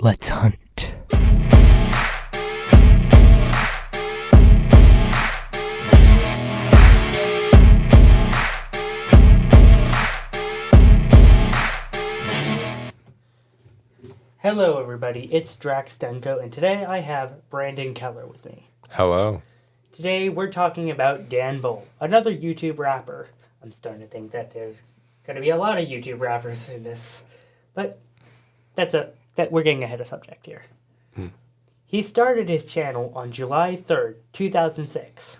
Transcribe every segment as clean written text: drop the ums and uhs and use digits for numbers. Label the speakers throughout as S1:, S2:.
S1: Let's hunt. Hello everybody, it's Drax Denko, and today I have Brandon Keller with me.
S2: Hello.
S1: Today we're talking about Dan Bull, another YouTube rapper. I'm starting to think that there's going to be a lot of YouTube rappers in this, but we're getting ahead of subject here. He started his channel on July 3rd, 2006,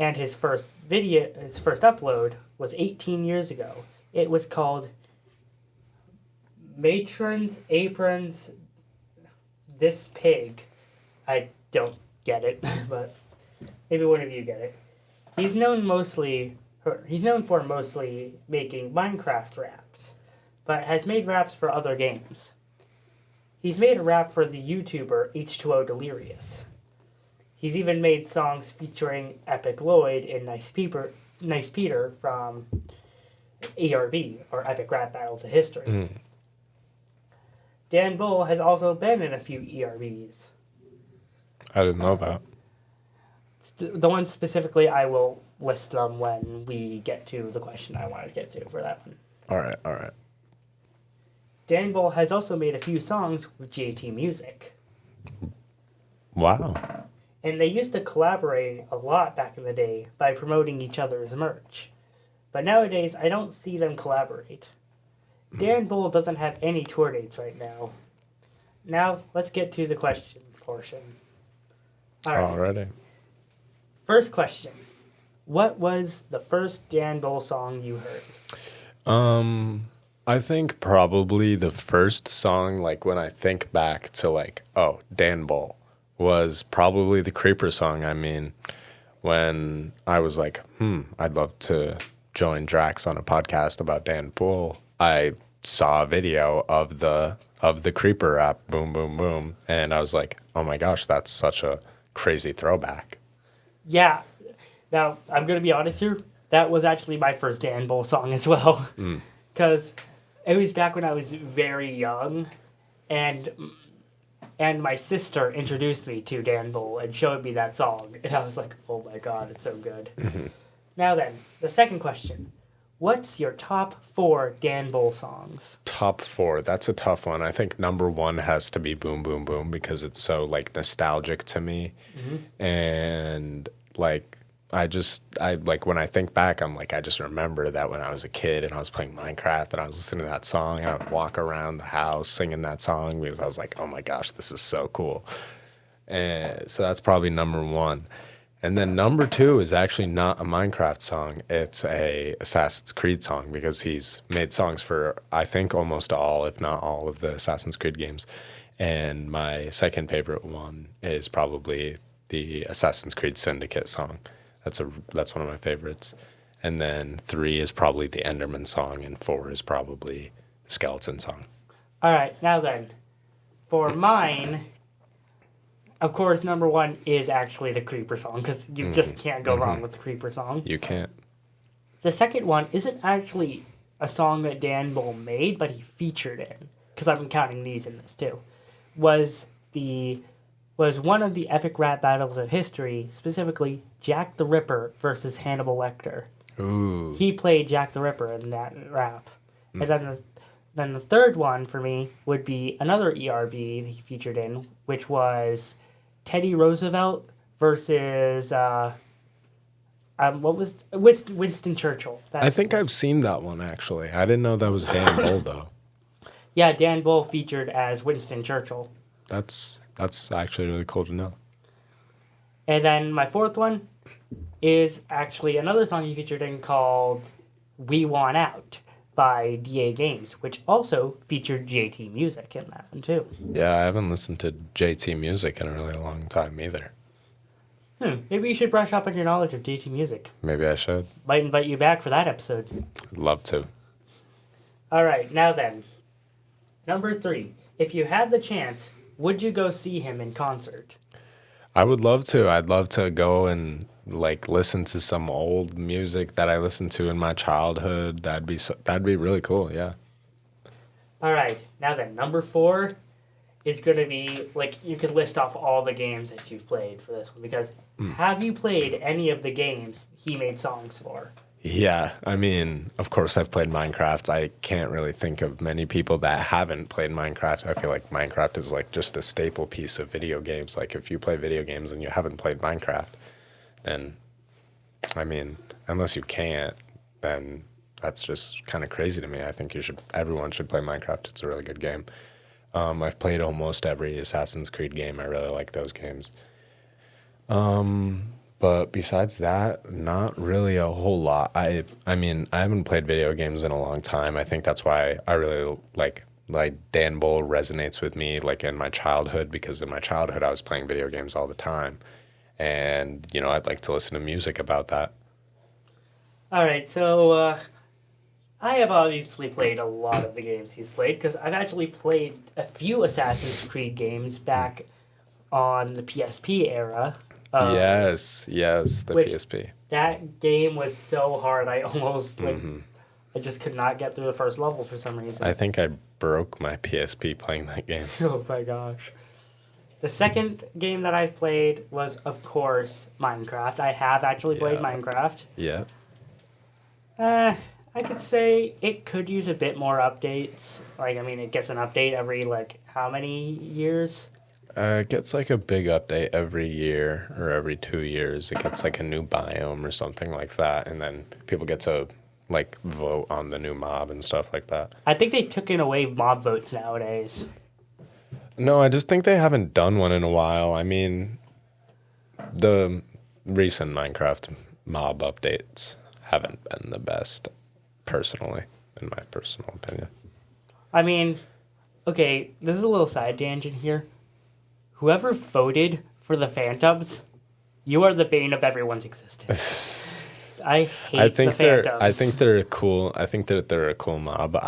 S1: and his first upload was 18 years ago. It was called Matrons, Aprons, This Pig. I don't get it, but maybe one of you get it. He's known for mostly making Minecraft raps, but has made raps for other games. He's made a rap for the YouTuber H2O Delirious. He's even made songs featuring Epic Lloyd and Nice Peter from ERB, or Epic Rap Battles of History. Dan Bull has also been in a few ERBs.
S2: I didn't know that.
S1: The ones specifically, I will list them when we get to the question I wanted to get to for that one.
S2: All right.
S1: Dan Bull has also made a few songs with JT Music.
S2: Wow.
S1: And they used to collaborate a lot back in the day by promoting each other's merch. But nowadays, I don't see them collaborate. Dan Bull doesn't have any tour dates right now. Now, let's get to the question portion. All right.
S2: Already.
S1: First question. What was the first Dan Bull song you heard?
S2: I think probably the first song, like when I think back to Dan Bull, was probably the Creeper song. I mean, when I was like, I'd love to join Drax on a podcast about Dan Bull, I saw a video of the Creeper rap, Boom Boom Boom, and I was like, oh my gosh, that's such a crazy throwback.
S1: Yeah. Now, I'm going to be honest here. That was actually my first Dan Bull song as well. Because it was back when I was very young, and my sister introduced me to Dan Bull and showed me that song. And I was like, oh my god, it's so good. Now then, the second question. What's your top 4 Dan Bull songs?
S2: Top 4, that's a tough one. I think number 1 has to be Boom Boom Boom because it's so nostalgic to me. And I when I think back, I'm like, I just remember that when I was a kid and I was playing Minecraft and I was listening to that song and I would walk around the house singing that song because I was like, oh my gosh, this is so cool. And so that's probably number 1. And then number 2 is actually not a Minecraft song. It's a Assassin's Creed song because he's made songs for, I think, almost all, if not all, of the Assassin's Creed games. And my second favorite one is probably the Assassin's Creed Syndicate song. That's one of my favorites. And then 3 is probably the Enderman song, and 4 is probably the Skeleton song.
S1: All right, now then, for mine, of course, number 1 is actually the Creeper song, because you just can't go wrong with the Creeper song.
S2: You can't.
S1: The second one isn't actually a song that Dan Bull made, but he featured in, because I'm counting these in this too, was one of the epic rap battles of history, specifically Jack the Ripper versus Hannibal Lecter.
S2: Ooh.
S1: He played Jack the Ripper in that rap. And then the third one for me would be another ERB that he featured in, which was Teddy Roosevelt versus Winston Churchill.
S2: I think I've seen that one, actually. I didn't know that was Dan Bull, though.
S1: Yeah, Dan Bull featured as Winston Churchill.
S2: That's actually really cool to know.
S1: And then my fourth one is actually another song he featured in called We Want Out by DA Games, which also featured JT Music in that one too.
S2: Yeah, I haven't listened to JT Music in a really long time either.
S1: Maybe you should brush up on your knowledge of JT Music.
S2: Maybe I should.
S1: Might invite you back for that episode.
S2: I'd love to.
S1: All right, now then. Number 3. If you had the chance, would you go see him in concert?
S2: I would love to. I'd love to go and listen to some old music that I listened to in my childhood. That'd be really cool. Yeah.
S1: All right. Now then, number 4 is going to be, like, you could list off all the games that you've played for this one, because have you played any of the games he made songs for?
S2: Yeah, I mean, of course I've played Minecraft. I can't really think of many people that haven't played Minecraft. I feel like Minecraft is like just a staple piece of video games. Like if you play video games and you haven't played Minecraft, then, I mean, unless you can't, then that's just kind of crazy to me. I think everyone should play Minecraft. It's a really good game. I've played almost every Assassin's Creed game. I really like those games. But besides that, not really a whole lot. I mean, I haven't played video games in a long time. I think that's why I really like Dan Bull resonates with me like in my childhood, because in my childhood I was playing video games all the time. And, you know, I'd like to listen to music about that.
S1: All right, so I have obviously played a lot of the games he's played, because I've actually played a few Assassin's Creed games back on the PSP era.
S2: Yes, the PSP.
S1: That game was so hard, I almost, I just could not get through the first level for some reason.
S2: I think I broke my PSP playing that game.
S1: Oh my gosh. The second game that I've played was, of course, Minecraft. I have actually played Minecraft.
S2: Yeah.
S1: I could say it could use a bit more updates. Like, I mean, it gets an update every, like, how many years?
S2: It gets like a big update every year or every 2 years. It gets like a new biome or something like that. And then people get to like vote on the new mob and stuff like that.
S1: I think they took away mob votes nowadays.
S2: No, I just think they haven't done one in a while. I mean, the recent Minecraft mob updates haven't been the best, personally, in my personal opinion.
S1: I mean, okay, this is a little side tangent here. Whoever voted for the Phantoms, you are the bane of everyone's existence. I hate the Phantoms.
S2: I think they're cool. I think that they're a cool mob, but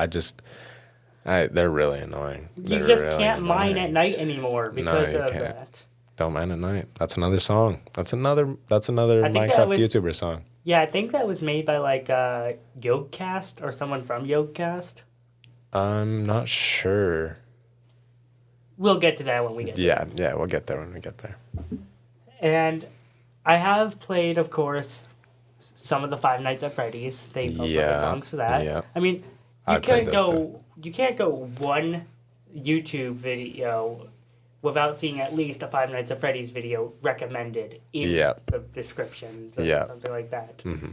S2: they're really annoing.
S1: You just can't mine at night anymore because of that.
S2: Don't mine at night. That's another song. That's another Minecraft YouTuber song.
S1: Yeah, I think that was made by like Yogecast or someone from Yogecast.
S2: I'm not sure.
S1: We'll get to that when we get there.
S2: Yeah, we'll get there when we get there.
S1: And I have played, of course, some of the Five Nights at Freddy's. They also had songs for that.
S2: Yeah.
S1: I mean, you can't go one YouTube video without seeing at least a Five Nights at Freddy's video recommended in the descriptions or something like that. Mm-hmm.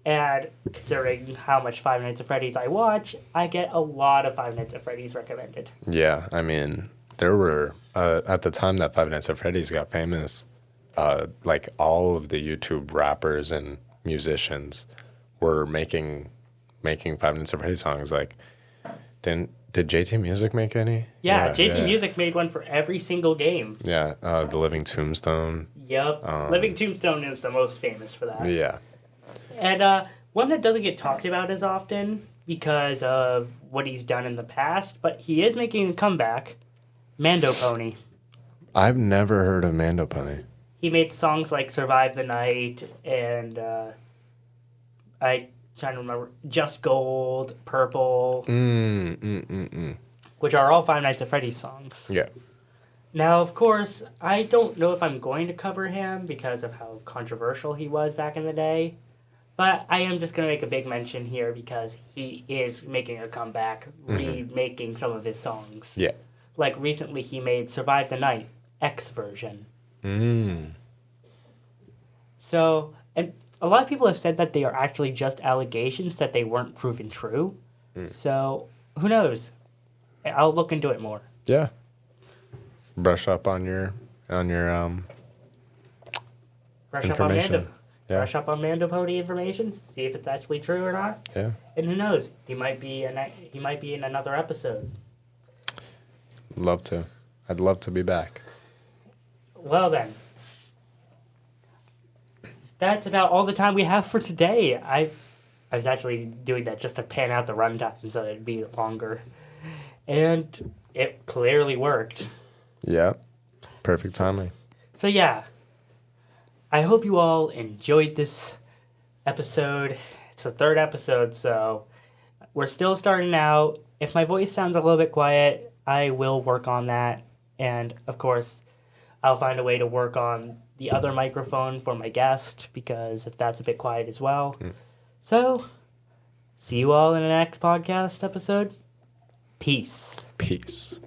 S1: And considering how much Five Nights at Freddy's I watch, I get a lot of Five Nights at Freddy's recommended.
S2: Yeah, I mean, there were, at the time that Five Nights at Freddy's got famous, like all of the YouTube rappers and musicians were making Five Nights at Freddy's songs. Like, did JT Music make any?
S1: Yeah, JT Music made one for every single game.
S2: Yeah, The Living Tombstone.
S1: Yep, Living Tombstone is the most famous for that.
S2: Yeah.
S1: And one that doesn't get talked about as often because of what he's done in the past, but he is making a comeback, Mando Pony.
S2: I've never heard of Mando Pony.
S1: He made songs like Survive the Night and I'm trying to remember, Just Gold, Purple, which are all Five Nights at Freddy's songs.
S2: Yeah.
S1: Now, of course, I don't know if I'm going to cover him because of how controversial he was back in the day. But I am just going to make a big mention here because he is making a comeback, remaking some of his songs.
S2: Yeah.
S1: Like recently he made Survive the Night, X version. So, and a lot of people have said that they are actually just allegations, that they weren't proven true. So, who knows? I'll look into it more.
S2: Yeah. Brush up on your information.
S1: Brush up on Mando Pony information. See if it's actually true or not.
S2: Yeah.
S1: And who knows? He might be in another episode.
S2: Love to. I'd love to be back.
S1: Well then, that's about all the time we have for today. I was actually doing that just to pan out the runtime so it'd be longer, and it clearly worked.
S2: Yeah. Perfect timing.
S1: So yeah. I hope you all enjoyed this episode. It's the third episode, so we're still starting out. If my voice sounds a little bit quiet, I will work on that. And, of course, I'll find a way to work on the other microphone for my guest, because if that's a bit quiet as well. So, see you all in the next podcast episode. Peace.
S2: Peace.